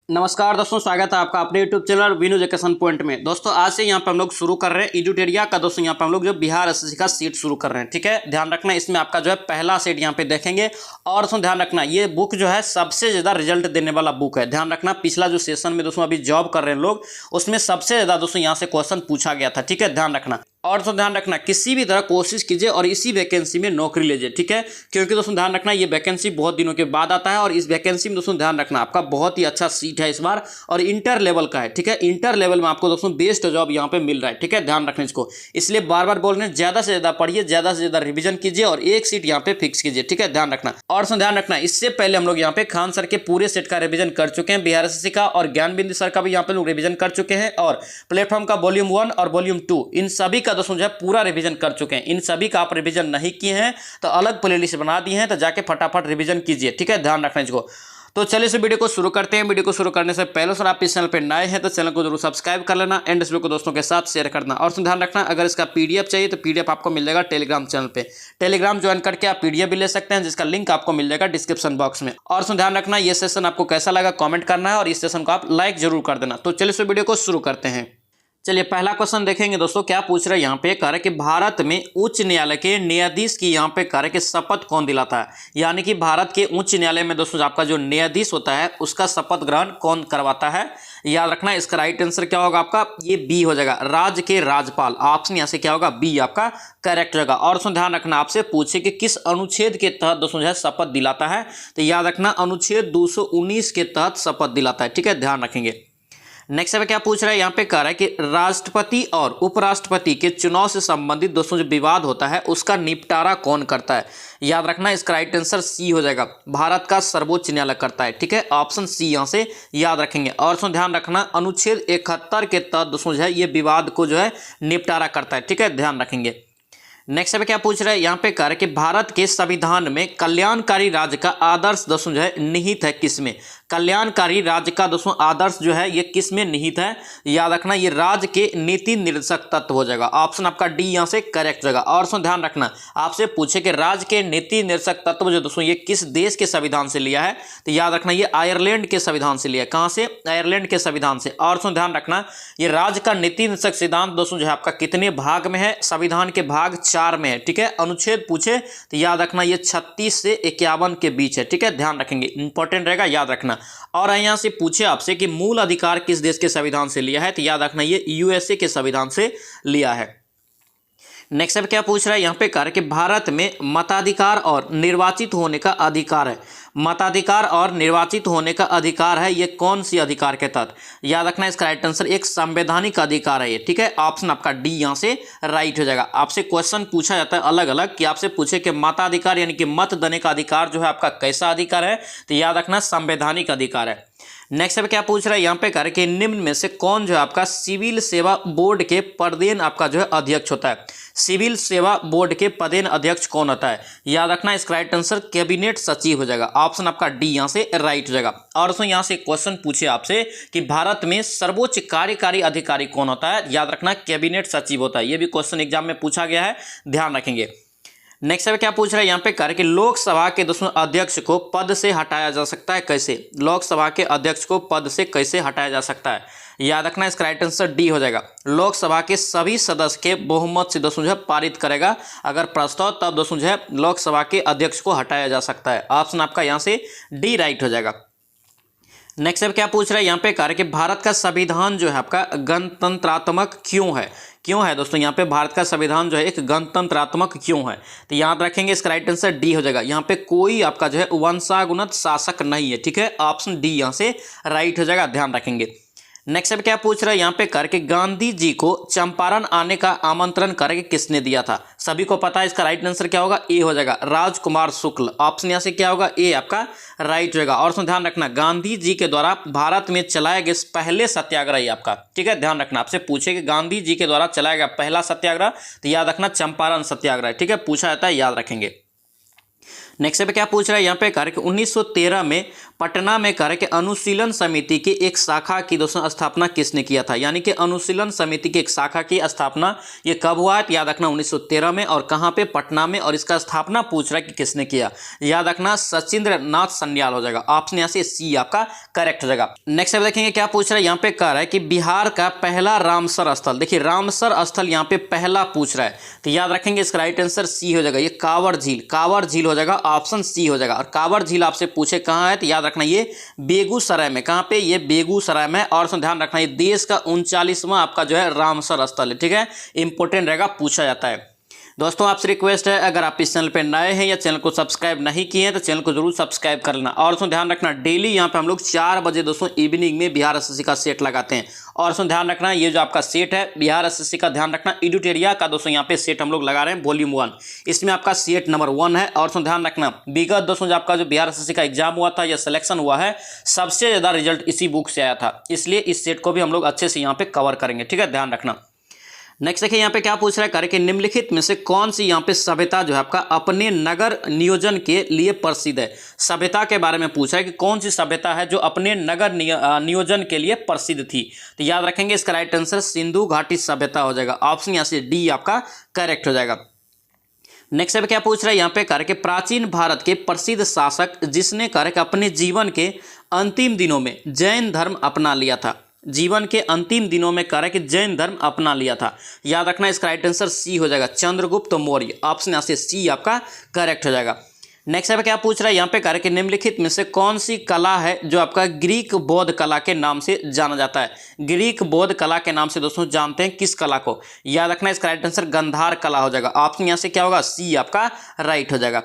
नमस्कार दोस्तों, स्वागत है आपका अपने यूट्यूब चैनल विनोज एजुकेशन पॉइंट में। दोस्तों आज से यहाँ पे हम लोग शुरू कर रहे हैं एडुटेरिया का। दोस्तों यहाँ पे हम लोग जो बिहार एसएससी का सीट शुरू कर रहे हैं, ठीक है। ध्यान रखना, इसमें आपका जो है पहला सेट यहाँ पे देखेंगे। और दोस्तों ध्यान रखना, ये बुक जो है सबसे ज़्यादा रिजल्ट देने वाला बुक है। ध्यान रखना, पिछला जो सेशन में दोस्तों अभी जॉब कर रहे हैं लोग, उसमें सबसे ज़्यादा दोस्तों यहाँ से क्वेश्चन पूछा गया था, ठीक है। ध्यान रखना, और तो ध्यान रखना, किसी भी तरह कोशिश कीजिए और इसी वैकेंसी में नौकरी लीजिए, ठीक है। क्योंकि दोस्तों ध्यान रखना, ये वैकेंसी बहुत दिनों के बाद आता है और इस वैकेंसी में दोस्तों ध्यान रखना आपका बहुत ही अच्छा सीट है इस बार, और इंटर लेवल का है, ठीक है। इंटर लेवल में आपको दोस्तों बेस्ट जॉब यहाँ पे मिल रहा है, ठीक है। ध्यान रखना इसको, इसलिए बार बार बोल रहे हैं, ज़्यादा से ज़्यादा पढ़िए, ज़्यादा से ज़्यादा रिविजन कीजिए और एक सीट यहाँ पे फिक्स कीजिए, ठीक है। ध्यान रखना, और ध्यान रखना, इससे पहले हम लोग यहाँ पे खान सर के पूरे सेट का रिविजन कर चुके हैं, बिहार एसएससी का, और ज्ञान बिंदु सर का भी यहाँ पे लोग रिविजन कर चुके हैं, और प्लेटफॉर्म का वॉल्यूम 1 और वॉल्यूम 2 इन सभी का दोस्तों जो है पूरा रिवीजन कर चुके हैं। इन सभी का आप रिवीजन नहीं किए हैं तो अलग प्लेलिस्ट बना दी है, तो जाके फटाफट रिवीजन कीजिए, ठीक है। ध्यान रखना इसको। तो चलिए इस वीडियो को शुरू करते हैं। वीडियो को शुरू करने से पहले सर आप इस चैनल पर नए हैं तो चैनल को जरूर सब्सक्राइब कर लेना एंड इस वीडियो को दोस्तों के साथ शेयर करना। और ध्यान रखना, अगर इसका पीडीएफ चाहिए तो पीडीएफ आपको मिल जाएगा टेलीग्राम चैनल पे। टेलीग्राम ज्वाइन करके आप पीडीएफ भी ले सकते हैं, जिसका लिंक आपको मिल जाएगा डिस्क्रिप्शन बॉक्स में। और ध्यान रखना, ये सेशन आपको कैसा लगा कमेंट करना है और इस सेशन को आप लाइक जरूर कर देना। तो चलिए इस वीडियो को शुरू करते हैं। चलिए पहला क्वेश्चन देखेंगे दोस्तों, क्या पूछ रहे हैं यहाँ पे। कह रहे कि भारत में उच्च न्यायालय के न्यायाधीश की यहाँ पे कह रहे कि शपथ कौन दिलाता है। यानी कि भारत के उच्च न्यायालय में दोस्तों आपका जो न्यायाधीश होता है उसका शपथ ग्रहण कौन करवाता है। याद रखना, इसका राइट आंसर क्या होगा आपका, ये बी हो जाएगा, राज्य के राज्यपाल। ऑप्शन यहाँ से क्या होगा, बी आपका करेक्ट होगा। और दोस्तों ध्यान रखना, आपसे पूछे कि किस अनुच्छेद के तहत दोस्तों जो है शपथ दिलाता है, तो याद रखना अनुच्छेद 219 के तहत शपथ दिलाता है, ठीक है। ध्यान रखेंगे। नेक्स्ट में क्या पूछ रहा है यहाँ पे, कह रहा है कि राष्ट्रपति और उपराष्ट्रपति के चुनाव से संबंधित दोस्तों जो विवाद होता है उसका निपटारा कौन करता है। याद रखना, इसका राइट आंसर सी हो जाएगा, भारत का सर्वोच्च न्यायालय करता है, ठीक है। ऑप्शन सी यहाँ से याद रखेंगे। और दोस्तों ध्यान रखना, अनुच्छेद 71 के तहत दोस्तों जो है ये विवाद को जो है निपटारा करता है, ठीक है। ध्यान रखेंगे। नेक्स्ट में क्या पूछ रहा है यहाँ पे, कह रहे कि भारत के संविधान में कल्याणकारी राज्य का आदर्श दोस्तों जो है निहित है किसमें। कल्याणकारी राज्य का दोस्तों आदर्श जो है ये किस में निहित है। याद रखना, ये राज्य के नीति निर्देशक तत्व हो जाएगा। ऑप्शन आपका डी यहाँ से करेक्ट होगा। और दोस्तों ध्यान रखना, आपसे पूछे कि राज्य के नीति निर्देशक तत्व जो दोस्तों ये किस देश के संविधान से लिया है, तो याद रखना ये आयरलैंड के संविधान से लिया है। कहाँ से, आयरलैंड के संविधान से। और दोस्तों ध्यान रखना, ये राज्य का नीति निर्देशक सिद्धांत दोस्तों जो है आपका कितने भाग में है, संविधान के भाग 4 में है, ठीक है। अनुच्छेद पूछे तो याद रखना ये 36 से 51 के बीच है, ठीक है। ध्यान रखेंगे, इंपॉर्टेंट रहेगा, याद रखना। और यहां से पूछे आपसे कि मूल अधिकार किस देश के संविधान से लिया है, तो याद रखना ये यूएसए के संविधान से लिया है। नेक्स्ट अब क्या पूछ रहा है यहाँ पे, कह रहा है कि भारत में मताधिकार और निर्वाचित होने का अधिकार है। मताधिकार और निर्वाचित होने का अधिकार है, ये कौन सी अधिकार के तहत। याद रखना, इसका राइट आंसर एक संवैधानिक अधिकार है ये, ठीक है। ऑप्शन आपका डी यहाँ से राइट हो जाएगा। आपसे क्वेश्चन पूछा जाता है अलग अलग, कि आपसे पूछे कि मताधिकार यानी कि मत देने का अधिकार जो है आपका कैसा अधिकार है, तो याद रखना संवैधानिक अधिकार है। नेक्स्ट अब क्या पूछ रहा है यहाँ पे, कर के निम्न में से कौन जो है आपका सिविल सेवा बोर्ड के पदेन आपका जो है अध्यक्ष होता है। सिविल सेवा बोर्ड के पदेन अध्यक्ष कौन होता है। याद रखना, इसका राइट आंसर कैबिनेट सचिव हो जाएगा। ऑप्शन आपका डी यहाँ से राइट हो जाएगा। और दोस्तों यहाँ से क्वेश्चन पूछे आपसे कि भारत में सर्वोच्च कार्यकारी अधिकारी कौन होता है, याद रखना कैबिनेट सचिव होता है। ये भी क्वेश्चन एग्जाम में पूछा गया है, ध्यान रखेंगे। नेक्स्ट क्या पूछ रहा है यहाँ पे, कह रहे कि लोकसभा के दोस्तों अध्यक्ष को पद से हटाया जा सकता है कैसे। लोकसभा के अध्यक्ष को पद से कैसे हटाया जा सकता है। याद रखना, इसका राइट आंसर डी हो जाएगा, लोकसभा के सभी सदस्य के बहुमत से दोस्तों जो है पारित करेगा अगर प्रस्ताव, तब दोस्तों जो है लोकसभा के अध्यक्ष को हटाया जा सकता है। ऑप्शन आपका यहाँ से डी राइट हो जाएगा। नेक्स्ट अब क्या पूछ रहा है यहाँ पे, कह रहे कि भारत का संविधान जो है आपका गणतंत्रात्मक क्यों है। क्यों है दोस्तों यहाँ पे भारत का संविधान जो है एक गणतंत्रात्मक क्यों है, तो याद रखेंगे इसका राइट आंसर डी हो जाएगा। यहाँ पे कोई आपका जो है वंशागुणत शासक नहीं है, ठीक है। ऑप्शन डी यहाँ से राइट हो जाएगा, ध्यान रखेंगे। नेक्स्ट अब क्या पूछ रहा है यहाँ पे, करके गांधी जी को चंपारण आने का आमंत्रण करके किसने दिया था। सभी को पता है, इसका राइट आंसर क्या होगा, ए हो जाएगा, राजकुमार शुक्ल। ऑप्शन यहाँ से क्या होगा, ए आपका राइट होगा। और उसमें ध्यान रखना, गांधी जी के द्वारा भारत में चलाए गए पहले सत्याग्रह ही आपका, ठीक है। ध्यान रखना, आपसे पूछे कि गांधी जी के द्वारा चलाया गया पहला सत्याग्रह, तो याद रखना चंपारण सत्याग्रह, ठीक है, पूछा जाता है, याद रखेंगे। नेक्स्ट पे क्या पूछ रहा है यहाँ पे, कह रहे कि 1913 में पटना में कार्य के अनुशीलन समिति की एक शाखा की दोस्तों स्थापना किसने किया था, यानी कि अनुशीलन समिति की एक शाखा की स्थापना ये कब हुआ है, तो याद रखना 1913 में, और कहाँ पे, पटना में, और इसका स्थापना पूछ रहा है कि किसने किया, याद रखना सचिंद्र नाथ सन्याल हो जाएगा। ऑप्शन यहाँ से सी आपका करेक्ट हो जाएगा। नेक्स्ट अब देखेंगे क्या पूछ रहा है, यहाँ पे कह रहा है कि बिहार का पहला रामसर स्थल, देखिए रामसर स्थल यहाँ पे पहला पूछ रहा है, तो याद रखेंगे इसका राइट आंसर सी हो जाएगा, ये कांवर झील, कांवर झील हो जाएगा, ऑप्शन सी हो जाएगा। और कांवर झील आपसे पूछे कहाँ है, तो याद रखना ये बेगूसराय में, कहाँ पे, ये बेगूसराय में। और ध्यान रखना ये देश का 39वां आपका जो है रामसर स्थल है, ठीक है, इंपॉर्टेंट रहेगा, पूछा जाता है। दोस्तों आपसे रिक्वेस्ट है, अगर आप इस चैनल पे नए हैं या चैनल को सब्सक्राइब नहीं किए हैं तो चैनल को जरूर सब्सक्राइब कर लेना। और ध्यान रखना डेली यहाँ पे हम लोग 4 बजे दोस्तों इवनिंग में बिहार एसएससी का सेट लगाते हैं। और ध्यान रखना ये जो आपका सेट है बिहार एसएससी का, ध्यान रखना एडुटेरिया का दोस्तों यहाँ पे सेट हम लोग लगा रहे हैं वॉल्यूम 1, इसमें आपका सेट नंबर 1 है। और ध्यान रखना विगत दोस्तों जो आपका जो बिहार एसएससी का एग्जाम हुआ था या सिलेक्शन हुआ है, सबसे ज्यादा रिजल्ट इसी बुक से आया था, इसलिए इस सेट को भी हम लोग अच्छे से यहाँ पे कवर करेंगे, ठीक है, ध्यान रखना। नेक्स्ट देखिए यहाँ पे क्या पूछ रहा है, कार्य के निम्नलिखित में से कौन सी यहाँ पे सभ्यता जो है आपका अपने नगर नियोजन के लिए प्रसिद्ध है। सभ्यता के बारे में पूछा है कि कौन सी सभ्यता है जो अपने नगर नियोजन के लिए प्रसिद्ध थी, तो याद रखेंगे इसका राइट आंसर सिंधु घाटी सभ्यता हो जाएगा। ऑप्शन यहाँ से डी आपका करेक्ट हो जाएगा। नेक्स्ट अब क्या पूछ रहा है यहाँ पे, कार्य के प्राचीन भारत के प्रसिद्ध शासक जिसने कार्य के अपने जीवन के अंतिम दिनों में जैन धर्म अपना लिया था, जीवन के अंतिम दिनों में कार्य कि जैन धर्म अपना लिया था, याद रखना इसका राइट आंसर सी हो जाएगा, चंद्रगुप्त मौर्य। ऑप्शन यहाँ से सी आपका करेक्ट हो जाएगा। नेक्स्ट अब क्या पूछ रहा है यहाँ पे, कार्य के निम्नलिखित में से कौन सी कला है जो आपका ग्रीक बौद्ध कला के नाम से जाना जाता है। ग्रीक बौद्ध कला के नाम से दोस्तों जानते हैं किस कला को, याद रखना इसका राइट आंसर गंधार कला हो जाएगा। ऑप्शन यहाँ से क्या होगा, सी आपका राइट हो जाएगा।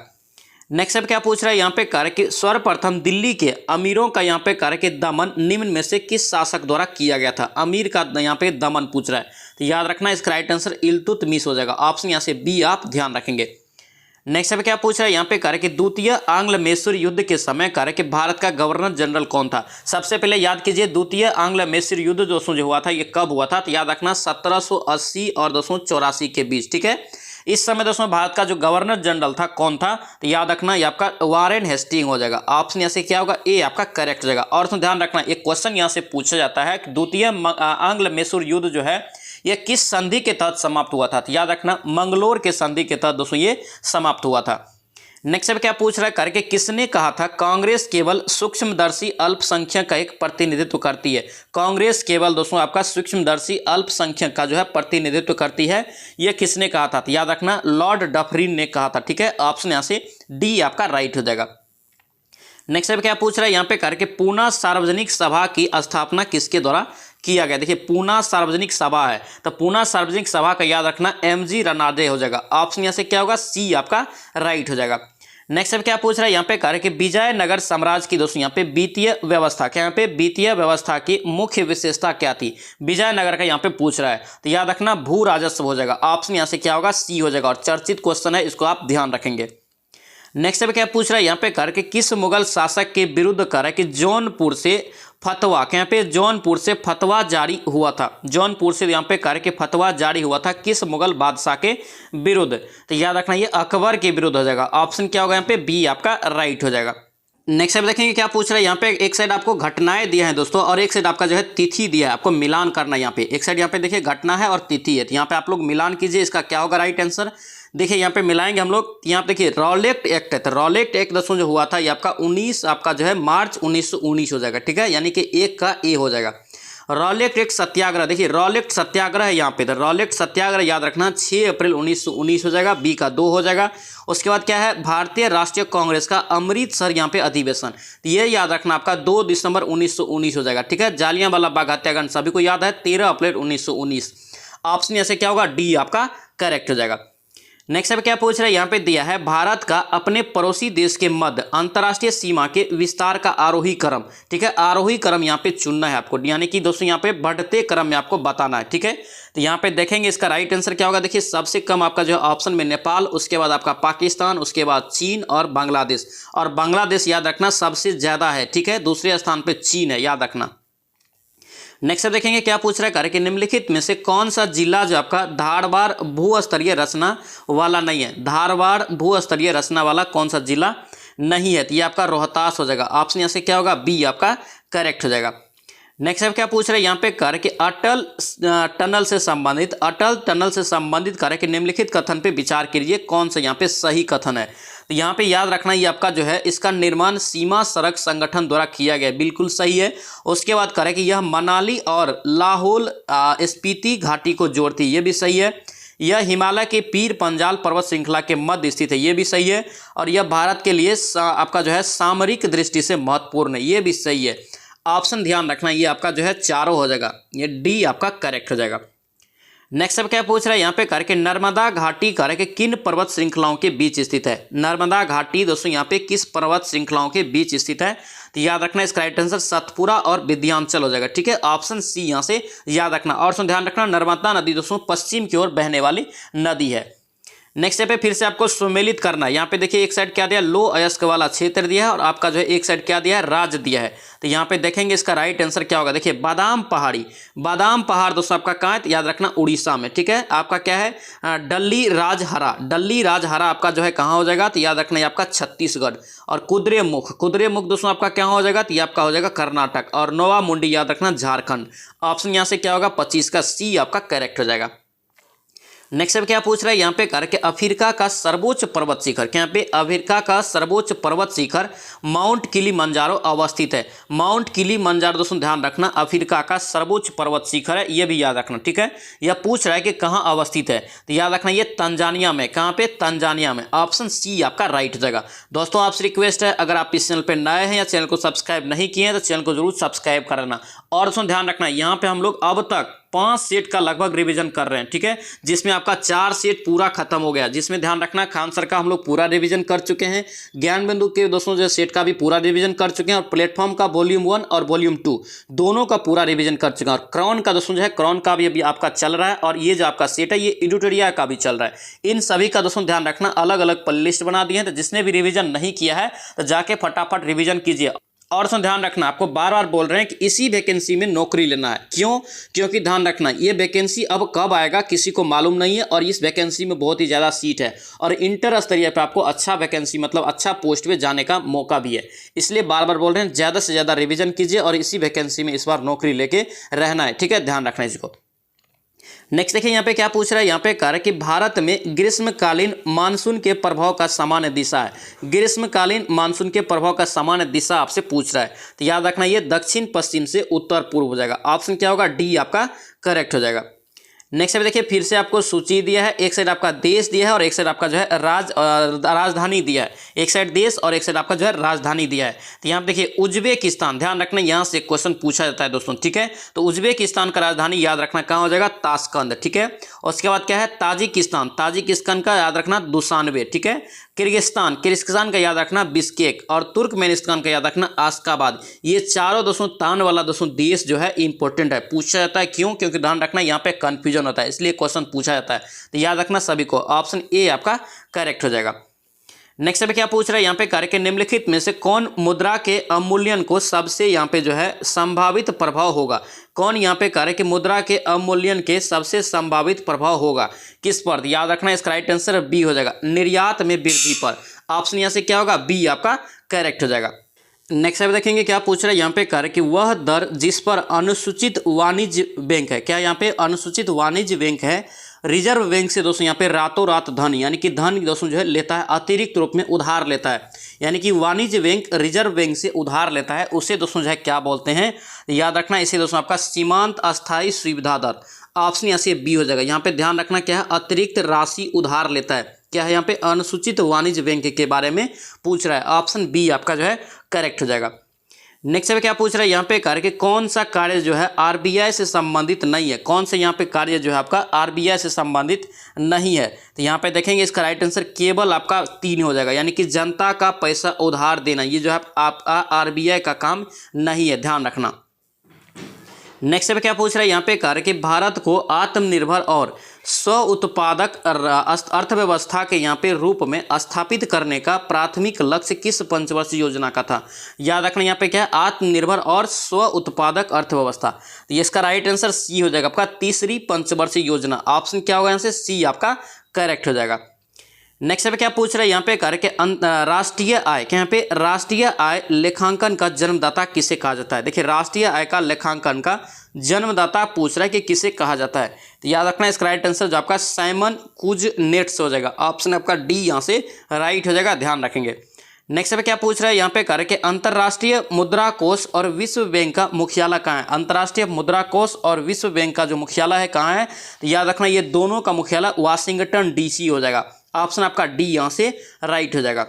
नेक्स्ट अब क्या पूछ रहा है यहाँ पे, कार्य कि सर्वप्रथम दिल्ली के अमीरों का यहाँ पे कार्य के दमन निम्न में से किस शासक द्वारा किया गया था। अमीर का यहाँ पे दमन पूछ रहा है, तो याद रखना इसका राइट आंसर इल्तुतमिश हो जाएगा। ऑप्शन यहाँ से बी आप ध्यान रखेंगे। नेक्स्ट अब क्या पूछ रहा है यहाँ पे, कार्य कि द्वितीय आंग्ल मैसूर युद्ध के समय कार्य कि भारत का गवर्नर जनरल कौन था। सबसे पहले याद कीजिए द्वितीय आंग्ल मैसूर युद्ध दोस्तों जो हुआ था ये कब हुआ था, तो याद रखना 1780 और 284 के बीच, ठीक है। इस समय दोस्तों भारत का जो गवर्नर जनरल था कौन था, तो याद रखना ये आपका वारेन हेस्टिंग हो जाएगा। ऑप्शन यहाँ से क्या होगा, ए आपका करेक्ट हो जाएगा। और ध्यान रखना एक क्वेश्चन यहाँ से पूछा जाता है कि द्वितीय आंग्ल मैसूर युद्ध जो है ये किस संधि के तहत समाप्त हुआ था, तो याद रखना मंगलोर के संधि के तहत दोस्तों ये समाप्त हुआ था। नेक्स्ट अब क्या पूछ रहा है, करके किसने कहा था कांग्रेस केवल सूक्ष्मदर्शी अल्पसंख्यक का एक प्रतिनिधित्व करती है। कांग्रेस केवल दोस्तों आपका सूक्ष्मदर्शी अल्पसंख्यक का जो है प्रतिनिधित्व करती है, यह किसने कहा था, तो याद रखना लॉर्ड डफरिन ने कहा था, ठीक है। ऑप्शन यहाँ से डी आपका राइट हो जाएगा। नेक्स्ट अब क्या पूछ रहा है यहाँ पे, करके पूना सार्वजनिक सभा की स्थापना किसके द्वारा किया गया। देखिए पूना सार्वजनिक सभा है, तो पूना सार्वजनिक सभा का याद रखना एमजी रनादे हो जाएगा। ऑप्शन यहाँ से क्या होगा, सी आपका राइट हो जाएगा। नेक्स्ट अब क्या पूछ रहा है यहाँ पे, कार्य कि विजयनगर साम्राज्य की दोस्तों यहाँ पे वित्तीय व्यवस्था, क्या यहाँ पे वित्तीय व्यवस्था की मुख्य विशेषता क्या थी, विजयनगर का यहाँ पे पूछ रहा है, तो याद रखना भू राजस्व हो जाएगा। ऑप्शन यहाँ से क्या होगा, सी हो जाएगा, और चर्चित क्वेश्चन है, इसको आप ध्यान रखेंगे। नेक्स्ट अब क्या पूछ रहा है यहाँ पे, कार्य कि किस मुगल शासक के विरुद्ध कार्य कि जौनपुर से फतवा, यहाँ पे जौनपुर से फतवा जारी हुआ था, जौनपुर से यहाँ पे कार्य कि फतवा जारी हुआ था किस मुगल बादशाह के विरुद्ध, तो याद रखना ये अकबर के विरुद्ध हो जाएगा। ऑप्शन क्या होगा यहाँ पे, बी आपका राइट हो जाएगा। नेक्स्ट अब देखेंगे क्या पूछ रहा है यहाँ पे, एक साइड आपको घटनाएं दिया है दोस्तों और एक साइड आपका जो है तिथि दिया है, आपको मिलान करना है। यहाँ पे एक साइड यहाँ पे देखिए घटना है और तिथि है, तो यहाँ पे आप लोग मिलान कीजिए, इसका क्या होगा राइट आंसर। देखिए यहाँ पे मिलाएंगे हम लोग, यहाँ पे देखिए रॉलेट एक्ट है, तो रॉलेट एक्ट दोस्तों जो हुआ था ये आपका 19 आपका जो है मार्च 1919 हो जाएगा, ठीक है, यानी कि एक का ए हो जाएगा। रॉलेट एक्ट सत्याग्रह, देखिए रॉलेट सत्याग्रह है यहाँ पे, तो रॉलेट सत्याग्रह याद रखना 6 अप्रैल 1919 हो जाएगा, बी का 2 हो जाएगा। उसके बाद क्या है, भारतीय राष्ट्रीय कांग्रेस का अमृतसर यहाँ पे अधिवेशन, तो ये याद रखना आपका 2 दिसंबर 1919 हो जाएगा, ठीक है। जालियांवाला बाग हत्याकांड सभी को याद है 13 अप्रैल 1919। ऑप्शन यहाँ से क्या होगा, डी आपका करेक्ट हो जाएगा। नेक्स्ट अब क्या पूछ रहा है यहाँ पे दिया है, भारत का अपने पड़ोसी देश के मध्य अंतर्राष्ट्रीय सीमा के विस्तार का आरोही क्रम, ठीक है, आरोही क्रम यहाँ पे चुनना है आपको, यानी कि दोस्तों यहाँ पे बढ़ते क्रम में आपको बताना है, ठीक है। तो यहाँ पे देखेंगे इसका राइट आंसर क्या होगा, देखिए सबसे कम आपका जो है ऑप्शन में नेपाल, उसके बाद आपका पाकिस्तान, उसके बाद चीन और बांग्लादेश, और बांग्लादेश याद रखना सबसे ज्यादा है, ठीक है, दूसरे स्थान पे चीन है, याद रखना। नेक्स्ट देखेंगे क्या पूछ रहा है, कार्य कि निम्नलिखित में से कौन सा जिला जो आपका धारवाड़ भूस्तरीय रचना वाला नहीं है, धारवाड़ भूस्तरीय रचना वाला कौन सा जिला नहीं है, तो ये आपका रोहतास हो जाएगा। ऑप्शन यहाँ से क्या होगा, बी आपका करेक्ट हो जाएगा। नेक्स्ट अब क्या पूछ रहे हैं यहाँ पे, कार्य के अटल टनल से संबंधित कार्य के निम्नलिखित कथन पे विचार कीजिए, कौन सा यहाँ पे सही कथन है। तो यहाँ पे याद रखना, ये आपका जो है इसका निर्माण सीमा सड़क संगठन द्वारा किया गया, बिल्कुल सही है। उसके बाद करें कि यह मनाली और लाहौल स्पीति घाटी को जोड़ती है, ये भी सही है। यह हिमालय के पीर पंजाल पर्वत श्रृंखला के मध्य स्थित है, ये भी सही है। और यह भारत के लिए आपका जो है सामरिक दृष्टि से महत्वपूर्ण है, ये भी सही है। ऑप्शन ध्यान रखना, ये आपका जो है चारों हो जाएगा, ये डी आपका करेक्ट हो जाएगा। नेक्स्ट अब क्या पूछ रहा है यहाँ पे, करके नर्मदा घाटी करके किन पर्वत श्रृंखलाओं के बीच स्थित है। नर्मदा घाटी दोस्तों यहाँ पे किस पर्वत श्रृंखलाओं के बीच स्थित है, तो याद रखना इसका राइट आंसर सतपुरा और विंध्याचल हो जाएगा, ठीक है। ऑप्शन सी यहाँ से याद रखना। और ध्यान रखना, नर्मदा नदी दोस्तों पश्चिम की ओर बहने वाली नदी है। नेक्स्ट स्टेप है, फिर से आपको सुमेलित करना है। यहाँ पे देखिए एक साइड क्या दिया, लो अयस्क वाला क्षेत्र दिया है, और आपका जो है एक साइड क्या दिया है, राज्य दिया है। तो यहाँ पे देखेंगे इसका राइट आंसर क्या होगा। देखिए बादाम पहाड़ दोस्तों आपका कहाँ है, याद रखना उड़ीसा में, ठीक है। आपका क्या है, डल्ली राजहरा आपका जो है कहाँ हो जाएगा, तो याद रखना ये आपका छत्तीसगढ़। और कुद्रेमुख दोस्तों आपका क्या हो जाएगा, तो ये आपका हो जाएगा कर्नाटक। और नोवा मुंडी याद रखना झारखंड। ऑप्शन यहाँ से क्या होगा, 25 का सी आपका करेक्ट हो जाएगा। नेक्स्ट अब क्या पूछ रहा है यहाँ पे, करके अफ्रीका का सर्वोच्च पर्वत शिखर, क्या यहाँ पे अफ्रीका का सर्वोच्च पर्वत शिखर माउंट किलिमंजारो अवस्थित है। माउंट किलिमंजारो दोस्तों ध्यान रखना अफ्रीका का सर्वोच्च पर्वत शिखर है, ये भी याद रखना, ठीक है। यह पूछ रहा है कि कहाँ अवस्थित है, तो याद रखना ये तंजानिया में, कहाँ पे, तंजानिया में। ऑप्शन सी आपका राइट हो जाएगा। दोस्तों आपसे रिक्वेस्ट है, अगर आप इस चैनल पर नए हैं या चैनल को सब्सक्राइब नहीं किए हैं तो चैनल को जरूर सब्सक्राइब करना। और दोस्तों ध्यान रखना, यहाँ पे हम लोग अब तक 5 सेट का लगभग रिवीजन कर रहे हैं, ठीक है, जिसमें आपका 4 सेट पूरा खत्म हो गया, जिसमें ध्यान रखना खान सर का हम लोग पूरा रिवीजन कर चुके हैं, ज्ञान बिंदु के दोस्तों जो सेट का भी पूरा रिवीजन कर चुके हैं, और प्लेटफॉर्म का वॉल्यूम 1 और वॉल्यूम 2 दोनों का पूरा रिवीजन कर चुके हैं। और क्रॉन का दोस्तों जो है, क्रॉन का भी अभी आपका चल रहा है, और ये जो आपका सेट है ये एडिटोरिया का भी चल रहा है। इन सभी का दोस्तों ध्यान रखना अलग अलग प्ले लिस्ट बना दी है, तो जिसने भी रिवीजन नहीं किया है तो जाके फटाफट रिवीजन कीजिए। और उसमें ध्यान रखना, आपको बार बार बोल रहे हैं कि इसी वैकेंसी में नौकरी लेना है। क्यों, क्योंकि ध्यान रखना ये वैकेंसी अब कब आएगा किसी को मालूम नहीं है, और इस वैकेंसी में बहुत ही ज़्यादा सीट है, और इंटर स्तरीय पे आपको अच्छा वैकेंसी मतलब अच्छा पोस्ट पे जाने का मौका भी है। इसलिए बार बार बोल रहे हैं ज़्यादा से ज़्यादा रिवीजन कीजिए, और इसी वैकेंसी में इस बार नौकरी लेके रहना है, ठीक है, ध्यान रखना इसको। नेक्स्ट देखिए यहाँ पे क्या पूछ रहा है, यहाँ पे कह रहा है कि भारत में ग्रीष्मकालीन मानसून के प्रभाव का सामान्य दिशा है। ग्रीष्मकालीन मानसून के प्रभाव का सामान्य दिशा आपसे पूछ रहा है, तो याद रखना ये दक्षिण पश्चिम से उत्तर पूर्व हो जाएगा। ऑप्शन क्या होगा, डी आपका करेक्ट हो जाएगा। नेक्स्ट अभी देखिए फिर से आपको सूची दिया है, एक साइड आपका देश दिया है और एक साइड आपका जो है राजधानी दिया है। एक साइड देश और एक साइड आपका जो है राजधानी दिया है। तो यहाँ पे देखिए उज्बेकिस्तान, ध्यान रखना यहाँ से क्वेश्चन पूछा जाता है दोस्तों, ठीक है। तो उज्बेकिस्तान का राजधानी याद रखना कहाँ हो जाएगा, ताशकंद, ठीक है। उसके बाद क्या है, ताजिकिस्तान का याद रखना दुशानबे, ठीक है। किर्गिस्तान का याद रखना बिश्केक, और तुर्कमेनिस्तान का याद रखना आशकाबाद। ये चारों दोस्तों तान वाला दोस्तों देश जो है इंपॉर्टेंट है, पूछा जाता है। क्यों, क्योंकि ध्यान रखना यहाँ पे कंफ्यूजन होता है, इसलिए क्वेश्चन पूछा जाता है। तो याद रखना सभी को, ऑप्शन ए आपका करेक्ट हो जाएगा। नेक्स्ट पे क्या पूछ रहा है यहाँ पे, कार्य के निम्नलिखित में से कौन मुद्रा के अवमूल्यन को सबसे यहाँ पे जो है संभावित प्रभाव होगा। कौन यहाँ पे कार्य के मुद्रा के अवमूल्यन के सबसे संभावित प्रभाव होगा, किस पर, याद रखना इसका राइट आंसर बी हो जाएगा, निर्यात में वृद्धि पर। ऑप्शन यहाँ से क्या होगा, बी आपका करेक्ट हो जाएगा। नेक्स्ट आप देखेंगे क्या पूछ रहा है यहाँ पे, कार्य कि वह दर जिस पर अनुसूचित वाणिज्य बैंक है, क्या यहाँ पे अनुसूचित वाणिज्य बैंक है, रिजर्व बैंक से दोस्तों यहाँ पे रातों रात धन यानी कि धन दोस्तों जो है लेता है, अतिरिक्त रूप में उधार लेता है, यानी कि वाणिज्य बैंक रिजर्व बैंक से उधार लेता है, उसे दोस्तों जो है क्या बोलते हैं, याद रखना इसे दोस्तों आपका सीमांत अस्थायी सुविधा दर। ऑप्शन यहाँ से बी हो जाएगा। यहाँ पे ध्यान रखना क्या है, अतिरिक्त राशि उधार लेता है, क्या है यहाँ पे अनुसूचित वाणिज्य बैंक के बारे में पूछ रहा है। ऑप्शन बी आपका जो है करेक्ट हो जाएगा। नेक्स्ट पे क्या पूछ रहा है यहाँ पे, कार्य के कौन सा कार्य जो है आरबीआई से संबंधित नहीं है, कौन से यहाँ पे कार्य जो है आपका आरबीआई से संबंधित नहीं है। तो यहाँ पे देखेंगे इसका राइट आंसर केवल आपका 3 हो जाएगा, यानी कि जनता का पैसा उधार देना, ये जो है आपका आरबीआई का काम नहीं है, ध्यान रखना। नेक्स्ट पे क्या पूछ रहा है यहाँ पे, कार्य कि भारत को आत्मनिर्भर और स्व उत्पादक अर्थव्यवस्था के यहाँ पे रूप में स्थापित करने का प्राथमिक लक्ष्य किस पंचवर्षीय योजना का था। याद रखना यहाँ पे क्या है, आत्मनिर्भर और स्व उत्पादक अर्थव्यवस्था। तो इसका राइट आंसर सी हो जाएगा आपका तीसरी पंचवर्षीय योजना। ऑप्शन क्या होगा यहाँ से, सी आपका करेक्ट हो जाएगा। नेक्स्ट पे क्या पूछ रहा है यहाँ पे करके राष्ट्रीय आय, क्या यहाँ पे राष्ट्रीय आय लेखांकन का जन्मदाता किसे कहा जाता है। देखिए राष्ट्रीय आय का लेखांकन का जन्मदाता पूछ रहा है कि किसे कहा जाता है। तो याद रखना इसका राइट आंसर जो आपका साइमन कुजनेट्स हो जाएगा। ऑप्शन आपका डी यहाँ से राइट हो जाएगा, ध्यान रखेंगे। नेक्स्ट पे क्या पूछ रहा है यहाँ पे करके अंतर्राष्ट्रीय मुद्रा कोष और विश्व बैंक का मुख्यालय कहाँ है। अंतर्राष्ट्रीय मुद्रा कोष और विश्व बैंक का जो मुख्यालय है कहाँ है, तो याद रखना ये दोनों का मुख्यालय वाशिंगटन डीसी हो जाएगा। ऑप्शन आपका डी यहाँ से राइट हो जाएगा।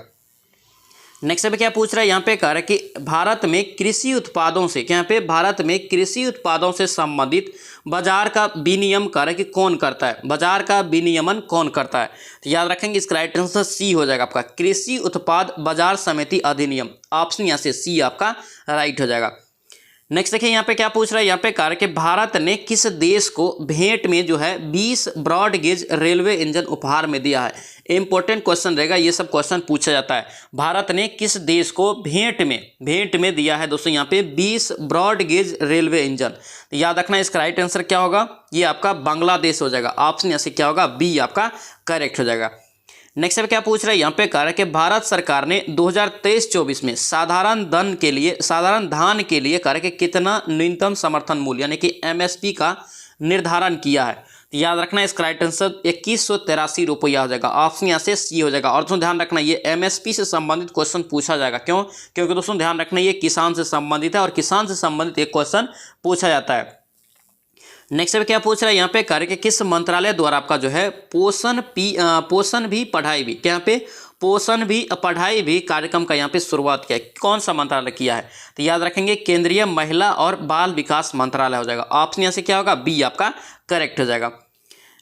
नेक्स्ट पे क्या पूछ रहा है यहाँ पे कह रहा है कि भारत में कृषि उत्पादों से, क्या यहाँ पे भारत में कृषि उत्पादों से संबंधित बाजार का विनियम कर कि कौन करता है, बाजार का विनियमन कौन करता है। तो याद रखेंगे इसका राइट आंसर सी हो जाएगा आपका कृषि उत्पाद बाजार समिति अधिनियम। ऑप्शन यहाँ से सी आपका राइट हो जाएगा। नेक्स्ट देखिए यहाँ पे क्या पूछ रहा है यहाँ पे कह रहा है कि भारत ने किस देश को भेंट में जो है 20 ब्रॉड गेज रेलवे इंजन उपहार में दिया है। इंपॉर्टेंट क्वेश्चन रहेगा, ये सब क्वेश्चन पूछा जाता है। भारत ने किस देश को भेंट में दिया है दोस्तों यहाँ पे 20 ब्रॉड गेज रेलवे इंजन। तो याद रखना इसका राइट आंसर क्या होगा, ये आपका बांग्लादेश हो जाएगा। ऑप्शन यहाँ से क्या होगा, बी आपका करेक्ट हो जाएगा। नेक्स्ट पे क्या पूछ रहा है यहाँ पे कह रहा है कि भारत सरकार ने 2023-24 में साधारण धान के लिए कह रहा है कि कितना न्यूनतम समर्थन मूल्य यानी कि एमएसपी का निर्धारण किया है। तो याद रखना इसका राइट आंसर 2183 रुपया हो जाएगा। ऑप्शन यहाँ से सी हो जाएगा। और दोस्तों ध्यान रखना ये एमएसपी से संबंधित क्वेश्चन पूछा जाएगा। क्यों? क्योंकि दोस्तों ध्यान रखना ये किसान से संबंधित है और किसान से संबंधित एक क्वेश्चन पूछा जाता है। नेक्स्ट पे क्या पूछ रहा है यहाँ पे कार्य के किस मंत्रालय द्वारा आपका जो है पोषण भी पढ़ाई भी, क्या यहाँ पे पोषण भी पढ़ाई भी कार्यक्रम का यहाँ पे शुरुआत किया है। कौन सा मंत्रालय किया है? तो याद रखेंगे केंद्रीय महिला और बाल विकास मंत्रालय हो जाएगा। ऑप्शन यहाँ से क्या होगा, बी आपका करेक्ट हो जाएगा।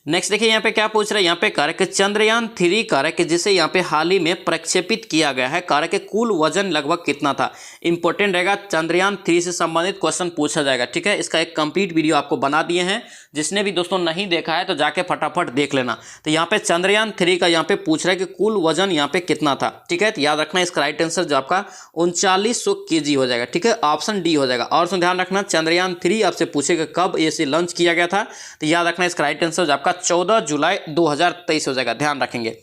नेक्स्ट देखिए यहाँ पे क्या पूछ रहा है यहाँ पे कार्य के चंद्रयान 3 कार्य के जिसे यहाँ पे हाल ही में प्रक्षेपित किया गया है कार्य के कुल वजन लगभग कितना था। इंपॉर्टेंट रहेगा, चंद्रयान 3 से संबंधित क्वेश्चन पूछा जाएगा। ठीक है, इसका एक कंप्लीट वीडियो आपको बना दिए हैं, जिसने भी दोस्तों नहीं देखा है तो जाके फटाफट देख लेना। तो यहाँ पे चंद्रयान 3 का यहाँ पे पूछ रहा है कि कुल वजन यहाँ पे कितना था। ठीक है, तो याद रखना इसका राइट आंसर जो आपका 3900 kg हो जाएगा। ठीक है, ऑप्शन डी हो जाएगा। और ध्यान रखना चंद्रयान 3 आपसे पूछेगा कब इसे लॉन्च किया गया था। तो याद रखना इसका राइट आंसर जो आपका 14 जुलाई 2023 हो जाएगा, ध्यान रखेंगे।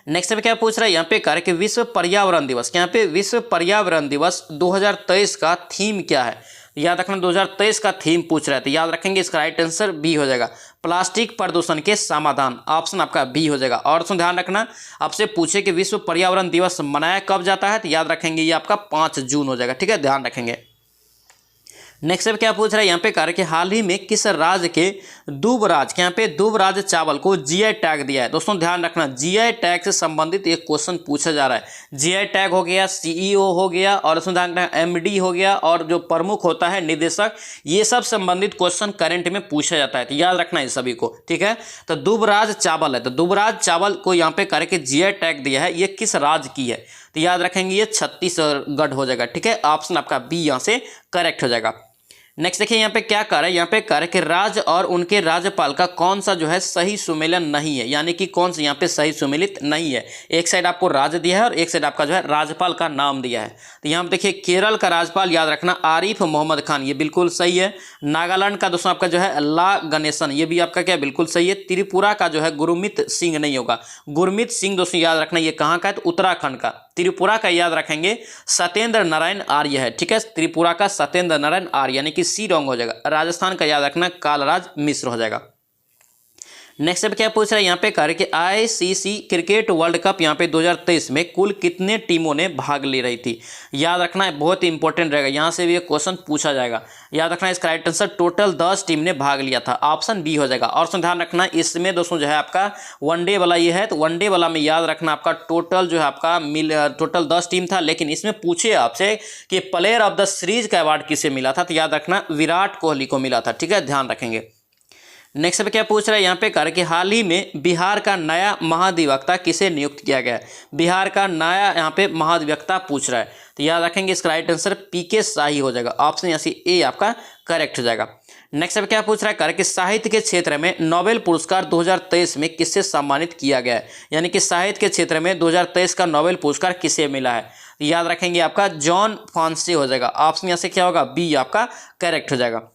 नेक्स्ट पे क्या पूछ रहा है यहाँ पे कार्य कि विश्व पर्यावरण दिवस, यहाँ पे विश्व पर्यावरण दिवस 2023 का थीम क्या है। याद रखना 2023 का थीम पूछ रहा है। तो याद रखेंगे इसका राइट आंसर बी हो जाएगा प्लास्टिक प्रदूषण के समाधान। ऑप्शन आपका बी हो जाएगा। और ध्यान रखना आपसे पूछे कि विश्व पर्यावरण दिवस मनाया कब जाता है, तो याद रखेंगे ये आपका 5 जून हो जाएगा। ठीक है, ध्यान रखेंगे। नेक्स्ट पे क्या पूछ रहा है यहाँ पे कार्य कि हाल ही में किस राज्य के दूबराज, यहाँ पे दूबराज चावल को जीआई टैग दिया है। दोस्तों ध्यान रखना जीआई टैग से संबंधित एक क्वेश्चन पूछा जा रहा है। जीआई टैग हो गया, सीईओ हो गया और उसमें ध्यान रखना एमडी हो गया और जो प्रमुख होता है निदेशक, ये सब संबंधित क्वेश्चन करंट में पूछा जाता है। तो याद रखना इस सभी को। ठीक है, तो दूबराज चावल है, तो दूबराज चावल को यहाँ पे करके जीआई टैग दिया है, ये किस राज्य की है। तो याद रखेंगे ये छत्तीसगढ़ हो जाएगा। ठीक है, ऑप्शन आपका बी यहाँ से करेक्ट हो जाएगा। नेक्स्ट देखिए यहाँ पे क्या कर रहा है, यहाँ पे कर कि राज्य और उनके राज्यपाल का कौन सा जो है सही सुमेलन नहीं है, यानी कि कौन सा यहाँ पे सही सुमेलित नहीं है। एक साइड आपको राज्य दिया है और एक साइड आपका जो है राज्यपाल का नाम दिया है। तो यहाँ पे देखिए केरल का राज्यपाल याद रखना आरिफ मोहम्मद खान, ये बिल्कुल सही है। नागालैंड का दोस्तों आपका जो है ला गणेशन, ये भी आपका क्या बिल्कुल सही है। त्रिपुरा का जो है गुरमीत सिंह नहीं होगा, गुरमीत सिंह दोस्तों याद रखना ये कहाँ का है, तो उत्तराखंड का। त्रिपुरा का याद रखेंगे सत्येंद्र नारायण आर्य है। ठीक है, त्रिपुरा का सत्येंद्र नारायण आर्य यानी कि सी रॉन्ग हो जाएगा। राजस्थान का याद रखना कालराज मिश्र हो जाएगा। नेक्स्ट अब क्या पूछ रहा है यहाँ पे कार्य कि आईसीसी क्रिकेट वर्ल्ड कप यहाँ पे 2023 में कुल कितने टीमों ने भाग ले रही थी। याद रखना है, बहुत इंपॉर्टेंट रहेगा, यहाँ से भी एक क्वेश्चन पूछा जाएगा। याद रखना इसका राइट आंसर टोटल 10 टीम ने भाग लिया था। ऑप्शन बी हो जाएगा। और ध्यान रखना इसमें दोस्तों जो है आपका वनडे वाला ये है, तो वनडे वाला में याद रखना आपका टोटल जो है आपका टोटल 10 टीम था, लेकिन इसमें पूछे आपसे कि प्लेयर ऑफ द सीरीज का अवार्ड किसे मिला था, तो याद रखना विराट कोहली को मिला था। ठीक है, ध्यान रखेंगे। नेक्स्ट पे क्या पूछ रहा है यहाँ पे कार्य कि हाल ही में बिहार का नया महाधिवक्ता किसे नियुक्त किया गया है। बिहार का नया यहाँ पे महाधिवक्ता पूछ रहा है, तो याद रखेंगे इसका राइट आंसर पीके शाही हो जाएगा। ऑप्शन यहाँ से ए आपका करेक्ट हो जाएगा। नेक्स्ट पे क्या पूछ रहा है कार्य कि साहित्य के क्षेत्र में नोबेल पुरस्कार 2023 में किससे सम्मानित किया गया है, यानी कि साहित्य के क्षेत्र में 2023 का नोबेल पुरस्कार किसे मिला है। तो याद रखेंगे आपका जॉन फॉन्से हो जाएगा। ऑप्शन यहाँ से क्या होगा, बी आपका करेक्ट हो जाएगा।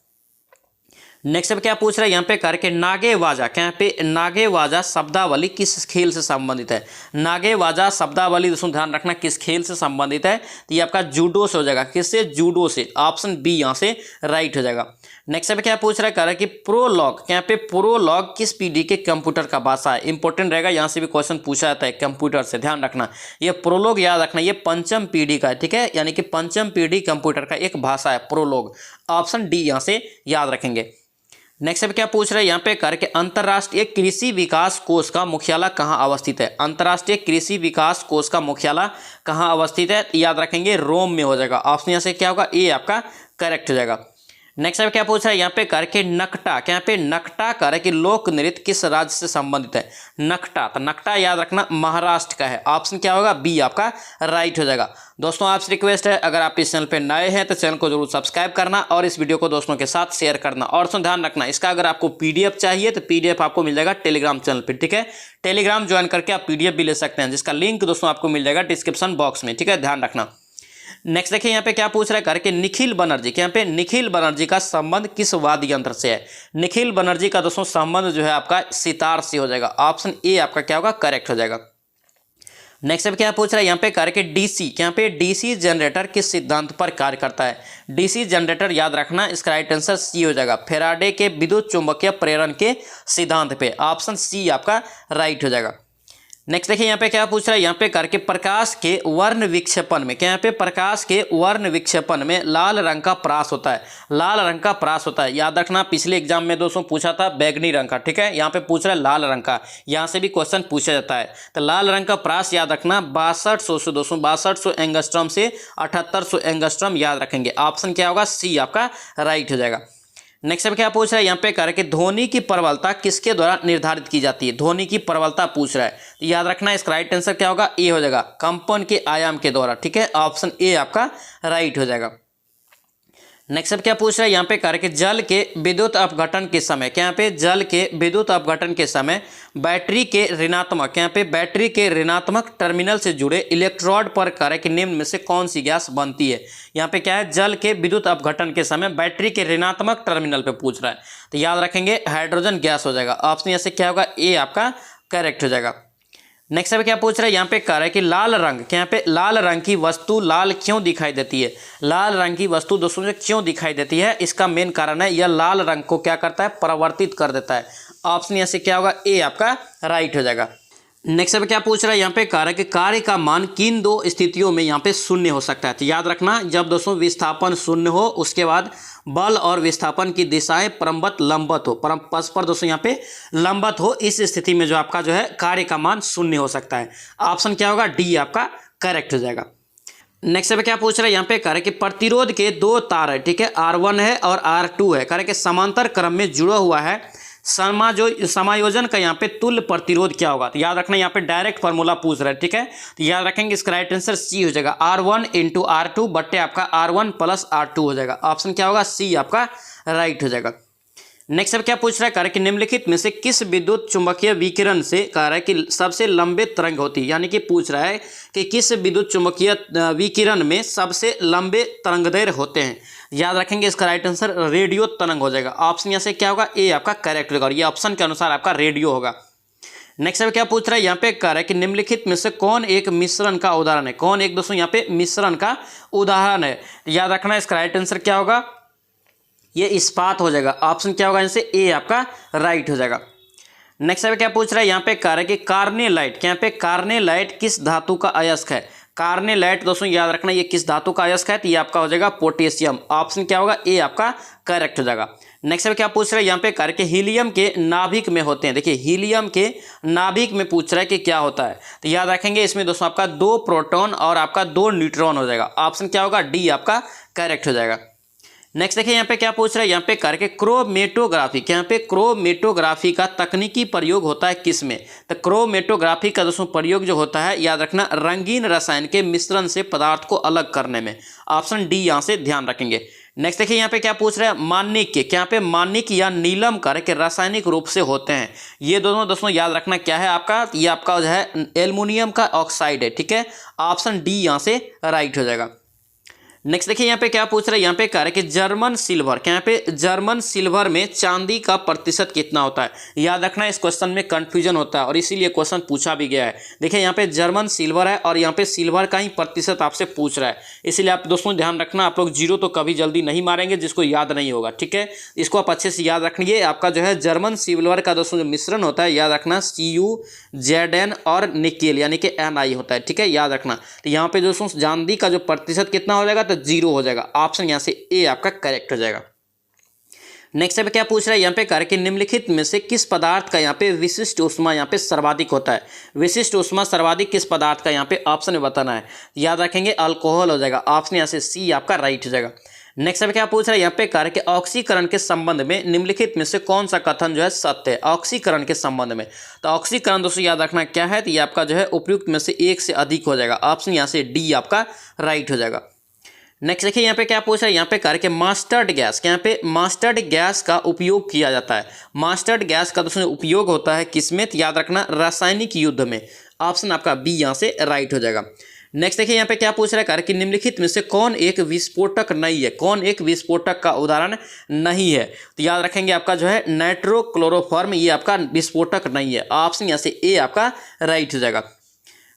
नेक्स्ट अब क्या पूछ रहा है यहाँ पे करके नागेवाजा, क्या पे नागेवाजा शब्दावली किस खेल से संबंधित है। नागेवाजा शब्दावली दोस्तों ध्यान रखना किस खेल से संबंधित है, तो ये आपका जूडो से हो जाएगा। किससे? जूडो से। ऑप्शन बी यहाँ से राइट हो जाएगा। नेक्स्ट अब क्या पूछ रहा है कह रहा है कि प्रोलॉग, क्या पे प्रोलॉग किस पीढ़ी के कंप्यूटर का भाषा है। इंपॉर्टेंट रहेगा, यहाँ से भी क्वेश्चन पूछा जाता है कंप्यूटर से, ध्यान रखना। ये प्रोलॉग याद रखना, ये पंचम पीढ़ी का है, ठीक है, यानी कि पंचम पीढ़ी कंप्यूटर का एक भाषा है प्रोलॉग। ऑप्शन डी यहाँ से याद रखेंगे। नेक्स्ट अब क्या पूछ रहे हैं यहाँ पे करके अंतर्राष्ट्रीय कृषि विकास कोष का मुख्यालय कहाँ अवस्थित है। अंतर्राष्ट्रीय कृषि विकास कोष का मुख्यालय कहाँ अवस्थित है, याद रखेंगे रोम में हो जाएगा। ऑप्शन यहाँ से क्या होगा, ए आपका करेक्ट हो जाएगा। नेक्स्ट अब क्या पूछ रहा है यहाँ पे करके नकटा, क्या पे नकटा करे कि लोक नृत्य किस राज्य से संबंधित है। नकटा, तो नकटा याद रखना महाराष्ट्र का है। ऑप्शन क्या होगा, बी आपका राइट हो जाएगा। दोस्तों आपसे रिक्वेस्ट है, अगर आप इस चैनल पे नए हैं तो चैनल को जरूर सब्सक्राइब करना और इस वीडियो को दोस्तों के साथ शेयर करना। और सुन ध्यान रखना, इसका अगर आपको पीडीएफ चाहिए तो पीडीएफ आपको मिल जाएगा टेलीग्राम चैनल पर, ठीक है। टेलीग्राम ज्वाइन करके आप पीडीएफ भी ले सकते हैं, जिसका लिंक दोस्तों आपको मिल जाएगा डिस्क्रिप्शन बॉक्स में, ठीक है, ध्यान रखना। नेक्स्ट देखिए यहाँ पे क्या पूछ रहा है करके निखिल बनर्जी, क्या पे निखिल बनर्जी का संबंध किस वाद्य यंत्र से है। निखिल बनर्जी का दोस्तों संबंध जो है आपका सितार से हो जाएगा। ऑप्शन ए आपका क्या होगा, करेक्ट हो जाएगा। नेक्स्ट अब क्या पूछ रहा है यहाँ पे करके डीसी, क्या पे डीसी जनरेटर किस सिद्धांत पर कार्य करता है। डीसी जनरेटर याद रखना, इसका राइट आंसर सी हो जाएगा, फेराडे के विद्युत चुंबकीय प्रेरण के सिद्धांत पे। ऑप्शन सी आपका राइट हो जाएगा। नेक्स्ट देखिए यहाँ पे क्या पूछ रहा है यहाँ पे करके प्रकाश के वर्ण विक्षेपण में, क्या यहाँ पे प्रकाश के वर्ण विक्षेपण में लाल रंग का परास होता है। लाल रंग का परास होता है, याद रखना पिछले एग्जाम में दोस्तों पूछा था बैगनी रंग का, ठीक है, यहाँ पे पूछ रहा है लाल रंग का, यहाँ से भी क्वेश्चन पूछा जाता है। तो लाल रंग का परास याद रखना 6200 से दोस्तों 6200 एंगस्ट्रॉम से 7800 एंगस्ट्रॉम याद रखेंगे। ऑप्शन क्या होगा, सी आपका राइट हो जाएगा। नेक्स्ट अब क्या पूछ रहा है यहाँ पे करके ध्वनि की प्रबलता किसके द्वारा निर्धारित की जाती है। ध्वनि की प्रबलता पूछ रहा है, तो याद रखना इसका राइट आंसर क्या होगा, ए हो जाएगा, कंपन के आयाम के द्वारा, ठीक है। ऑप्शन ए आपका राइट हो जाएगा। नेक्स्ट अब क्या पूछ रहा है यहाँ पे करके जल के विद्युत अपघटन के समय, क्या यहाँ पे जल के विद्युत अपघटन के समय बैटरी के ऋणात्मक, क्या यहाँ पे बैटरी के ऋणात्मक टर्मिनल से जुड़े इलेक्ट्रोड पर करे कि निम्न में से कौन सी गैस बनती है। यहाँ पे क्या है, जल के विद्युत अपघटन के समय बैटरी के ऋणात्मक टर्मिनल पे पूछ रहा है, तो याद रखेंगे हाइड्रोजन गैस हो जाएगा। ऑप्शन यहाँ से क्या होगा, ए आपका करेक्ट हो जाएगा। नेक्स्ट अब क्या पूछ रहा है यहाँ पे कह रहा है कि लाल रंग, क्या यहाँ पे लाल रंग की वस्तु लाल क्यों दिखाई देती है। लाल रंग की वस्तु दोस्तों मुझे क्यों दिखाई देती है, इसका मेन कारण है यह लाल रंग को क्या करता है, परावर्तित कर देता है। ऑप्शन यहाँ से क्या होगा, ए आपका राइट हो जाएगा। नेक्स्ट अब क्या पूछ रहा है यहाँ पे कह रहा है कि कार्य का मान किन दो स्थितियों में यहाँ पे शून्य हो सकता है। तो याद रखना, जब दोस्तों विस्थापन शून्य हो, उसके बाद बल और विस्थापन की दिशाएं परम्बत लंबत हो, परस्पर दोस्तों यहाँ पे लंबत हो, इस स्थिति में जो आपका जो है कार्य का मान शून्य हो सकता है। ऑप्शन क्या होगा, डी आपका करेक्ट हो जाएगा। नेक्स्ट अब क्या पूछ रहा है यहाँ पे कह रहा है कि प्रतिरोध के दो तार है, ठीक है, R1 है और R2 है, कह रहा है कि समांतर क्रम में जुड़ा हुआ है, समायोजन का यहाँ पे तुल्य प्रतिरोध क्या होगा। तो याद रखना यहाँ पे डायरेक्ट फार्मूला पूछ रहा है, ठीक है, तो याद रखेंगे इसका राइट आंसर सी हो जाएगा, R1 × R2 बट्टे आपका R1 + R2 हो जाएगा। ऑप्शन क्या होगा, सी आपका राइट हो जाएगा। नेक्स्ट अब क्या पूछ रहा है, कह रहा है कि निम्नलिखित में से किस विद्युत चुंबकीय विकिरण से कह रहा है कि सबसे लंबे तरंग होती है, यानी कि पूछ रहा है कि किस विद्युत चुंबकीय विकिरण में सबसे लंबे तरंगदैर्घ्य होते हैं। याद रखेंगे इसका राइट आंसर रेडियो तरंग हो जाएगा। ऑप्शन यहाँ से क्या होगा, ए आपका करेक्ट होगा, और ये ऑप्शन के अनुसार आपका रेडियो होगा। नेक्स्ट अब क्या पूछ रहा है यहाँ पे कह रहा है कि निम्नलिखित में से कौन एक मिश्रण का उदाहरण है। कौन एक दोस्तों यहाँ पे मिश्रण का उदाहरण है, याद रखना इसका राइट आंसर क्या होगा, ये इस्पात हो जाएगा। ऑप्शन क्या होगा, इनसे ए आपका राइट हो जाएगा। नेक्स्ट अब क्या पूछ रहा है यहाँ पे कह रहा है कि कार्नेलाइट, क्या यहाँ पे कार्नेलाइट किस धातु का अयस्क है। कार्नेलाइट दोस्तों याद रखना ये किस धातु का अयस्क है, तो ये आपका हो जाएगा पोटेशियम। ऑप्शन क्या होगा, ए आपका करेक्ट हो जाएगा। नेक्स्ट अब क्या पूछ रहा है यहाँ पे कह रहा है कि हीलियम के नाभिक में होते हैं। देखिए हीलियम के नाभिक में पूछ रहा है कि क्या होता है, तो याद रखेंगे इसमें दोस्तों आपका 2 प्रोटॉन और आपका 2 न्यूट्रॉन हो जाएगा। ऑप्शन क्या होगा, डी आपका करेक्ट हो जाएगा। नेक्स्ट देखिए यहाँ पे क्या पूछ रहा है यहाँ पे करके क्रोमेटोग्राफी, क्या यहाँ पे क्रोमेटोग्राफी का तकनीकी प्रयोग होता है किस में। तो क्रोमेटोग्राफी का दोस्तों प्रयोग जो होता है याद रखना रंगीन रसायन के मिश्रण से पदार्थ को अलग करने में। ऑप्शन डी यहाँ से ध्यान रखेंगे। नेक्स्ट देखिए यहाँ पे क्या पूछ रहा है मानिक के, क्या यहाँ पे मानिक या नीलम के रासायनिक रूप से होते हैं। ये दोनों दोस्तों याद रखना क्या है आपका, ये आपका जो है एल्युमिनियम का ऑक्साइड है, ठीक है। ऑप्शन डी यहाँ से राइट हो जाएगा। नेक्स्ट देखिए यहाँ पे क्या पूछ रहा है, यहाँ पे कह रहा है कि जर्मन सिल्वर, क्या यहाँ पे जर्मन सिल्वर में चांदी का प्रतिशत कितना होता है। याद रखना इस क्वेश्चन में कंफ्यूजन होता है और इसीलिए क्वेश्चन पूछा भी गया है। देखिए यहाँ पे जर्मन सिल्वर है और यहाँ पे सिल्वर का ही प्रतिशत आपसे पूछ रहा है, इसीलिए आप दोस्तों ध्यान रखना, आप लोग जीरो तो कभी जल्दी नहीं मारेंगे जिसको याद नहीं होगा, ठीक है। इसको आप अच्छे से याद रखिए। आपका जो है जर्मन सिल्वर का दोस्तों जो मिश्रण होता है, याद रखना CuZn और निकेल यानी कि Ni होता है, ठीक है, याद रखना। तो यहाँ पे दोस्तों चांदी का जो प्रतिशत कितना हो जाएगा, तो 0 हो जाएगा। ऑप्शन यहाँ से ए आपका करेक्ट हो जाएगा। नेक्स्ट पे क्या पूछ रहा है, यहाँ पे कह रहा है कि निम्नलिखित में से किस पदार्थ का यहाँ पे विशिष्ट ऊष्मा यहाँ पे सर्वाधिक होता है। विशिष्ट ऊष्मा सर्वाधिक किस पदार्थ का यहाँ पे ऑप्शन में बताना है। याद रखेंगे अल्कोहल हो जाएगा। ऑप्शन यहाँ से सी आपका राइट हो जाएगा। नेक्स्ट पे क्या पूछ रहा है, यहाँ पे कह रहा है कि ऑक्सीकरण के संबंध में निम्नलिखित में से कौन सा कथन जो है सत्य है। ऑक्सीकरण के संबंध में, तो ऑक्सीकरण दोस्तों याद रखना क्या है, तो ये आपका जो है उपयुक्त में से एक से अधिक हो जाएगा। ऑप्शन यहाँ से डी आपका राइट हो जाएगा। नेक्स्ट देखिए यहाँ पे क्या पूछ रहा है, यहाँ पे कह रहा है कि मास्टर्ड गैस, क्या यहाँ पे मास्टर्ड गैस का उपयोग किया जाता है। मास्टर्ड गैस का दोस्तों उपयोग होता है किसमें, तो याद रखना रासायनिक युद्ध में। ऑप्शन आपका बी यहाँ से राइट हो जाएगा। नेक्स्ट देखिए यहाँ पे क्या पूछ रहा है, कह रहा है कि निम्नलिखित में से कौन एक विस्फोटक नहीं है। कौन एक विस्फोटक का उदाहरण नहीं है, तो याद रखेंगे आपका जो है नाइट्रोक्लोरोफॉर्म, ये आपका विस्फोटक नहीं है। ऑप्शन यहाँ से ए आपका राइट हो जाएगा।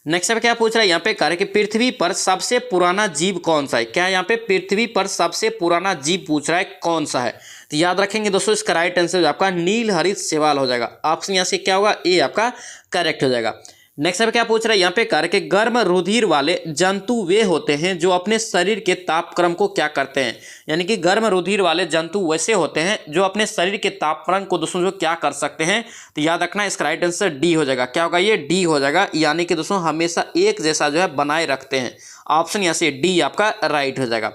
नेक्स्ट पे क्या पूछ रहा है, यहाँ पे कह रहा है कि पृथ्वी पर सबसे पुराना जीव कौन सा है। क्या यहाँ पे पृथ्वी पर सबसे पुराना जीव पूछ रहा है, कौन सा है, तो याद रखेंगे दोस्तों इसका राइट आंसर आपका नील हरित शैवाल हो जाएगा। ऑप्शन यहाँ से क्या होगा, ए आपका करेक्ट हो जाएगा। नेक्स्ट पे क्या पूछ रहा है, यहाँ पे कह रहा है कि गर्म रुधिर वाले जंतु वे होते हैं जो अपने शरीर के तापक्रम को क्या करते हैं। यानी कि गर्म रुधिर वाले जंतु वैसे होते हैं जो अपने शरीर के तापक्रम को दोस्तों जो क्या कर सकते हैं, तो याद रखना इसका राइट आंसर डी हो जाएगा। क्या होगा, ये डी हो जाएगा, यानी कि दोस्तों हमेशा एक जैसा जो है बनाए रखते हैं। ऑप्शन यहाँ से डी आपका राइट हो जाएगा।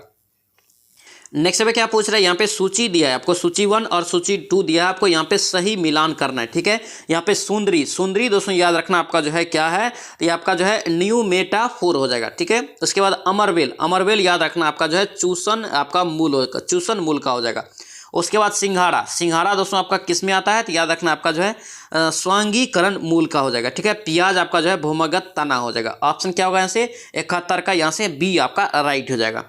नेक्स्ट पे क्या पूछ रहा है, यहाँ पे सूची दिया है आपको, सूची 1 और सूची 2 दिया है आपको, यहाँ पे सही मिलान करना है, ठीक है। यहाँ पे सुंदरी, सुंदरी दोस्तों याद रखना आपका जो है क्या है, तो ये आपका जो है न्यू मेटाफोर हो जाएगा, ठीक है। उसके बाद अमरवेल, अमरवेल याद रखना आपका जो है चूसन आपका मूल होगा, चूसन मूल का हो जाएगा। उसके बाद सिंघाड़ा, सिंघाड़ा दोस्तों आपका किस में आता है, तो याद रखना आपका जो है स्वांगीकरण मूल का हो जाएगा, ठीक है। प्याज आपका जो है भूमगत तना हो जाएगा। ऑप्शन क्या होगा यहाँ से 71 का, यहाँ से बी आपका राइट हो जाएगा।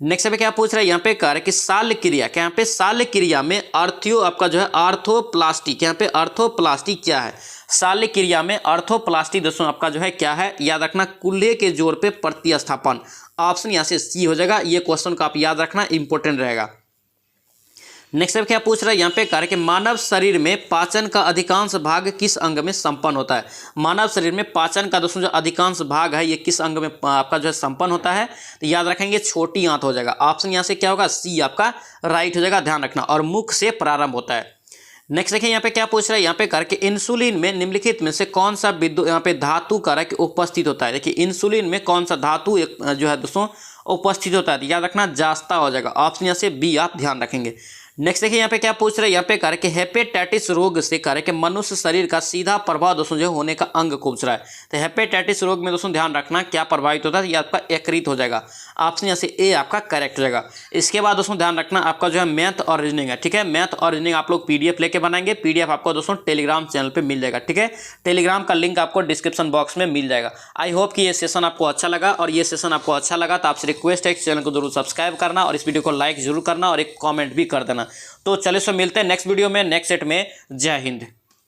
नेक्स्ट पे क्या पूछ रहा है, यहाँ पे कह रहा है कि साल्य क्रिया, क्या यहाँ पे साल्य क्रिया में अर्थियो आपका जो है आर्थोप्लास्टी, यहाँ पे आर्थोप्लास्टी क्या है। साल्य क्रिया में आर्थोप्लास्टी दोस्तों आपका जो है क्या है, याद रखना कूल्हे के जोर पे प्रतिस्थापन। ऑप्शन यहाँ से सी हो जाएगा। ये क्वेश्चन को आप याद रखना, इंपॉर्टेंट रहेगा। नेक्स्ट पे क्या पूछ रहा है, यहाँ पे कह रहा है कि मानव शरीर में पाचन का अधिकांश भाग किस अंग में संपन्न होता है। मानव शरीर में पाचन का दोस्तों जो अधिकांश भाग है ये किस अंग में आपका जो है संपन्न होता है, तो याद रखेंगे छोटी आंत हो जाएगा। ऑप्शन यहाँ से क्या होगा, सी आपका राइट हो जाएगा, ध्यान रखना, और मुख से प्रारंभ होता है। नेक्स्ट देखिए यहाँ पे क्या पूछ रहा है, यहाँ पे करके इंसुलिन में निम्नलिखित में से कौन सा विद्युत यहाँ पे धातु कारक उपस्थित होता है। देखिए इंसुलिन में कौन सा धातु जो है दोस्तों उपस्थित होता है, याद रखना जास्ता हो जाएगा। ऑप्शन यहाँ से बी आप ध्यान रखेंगे। नेक्स्ट देखिए यहाँ पे क्या पूछ रहे हैं, यहाँ पे कह रहे कि हेपेटाइटिस रोग से कह रहे कि मनुष्य शरीर का सीधा प्रभाव दोस्तों जो होने का अंग पूछ रहा है। तो हेपेटाइटिस रोग में दोस्तों ध्यान रखना क्या प्रभावित होता है, ये आपका यकृत हो जाएगा। ऑप्शन यहाँ से ए आपका करेक्ट हो जाएगा। इसके बाद दोस्तों ध्यान रखना आपका जो है मैथ और रीजनिंग है, ठीक है। मैथ और रीजनिंग आप लोग पीडीएफ लेके बनाएंगे, पीडीएफ आपको दोस्तों टेलीग्राम चैनल पर मिल जाएगा, ठीक है। टेलीग्राम का लिंक आपको डिस्क्रिप्शन बॉक्स में मिल जाएगा। आई होप कि ये सेशन आपको अच्छा लगा, और ये सेशन आपको अच्छा लगा तो आपसे रिक्वेस्ट है चैनल को जरूर सब्सक्राइब करना और इस वीडियो को लाइक जरूर करना और एक कॉमेंट भी कर देना। तो चलिए सो मिलते हैं नेक्स्ट वीडियो में, नेक्स्ट सेट में। जय हिंद।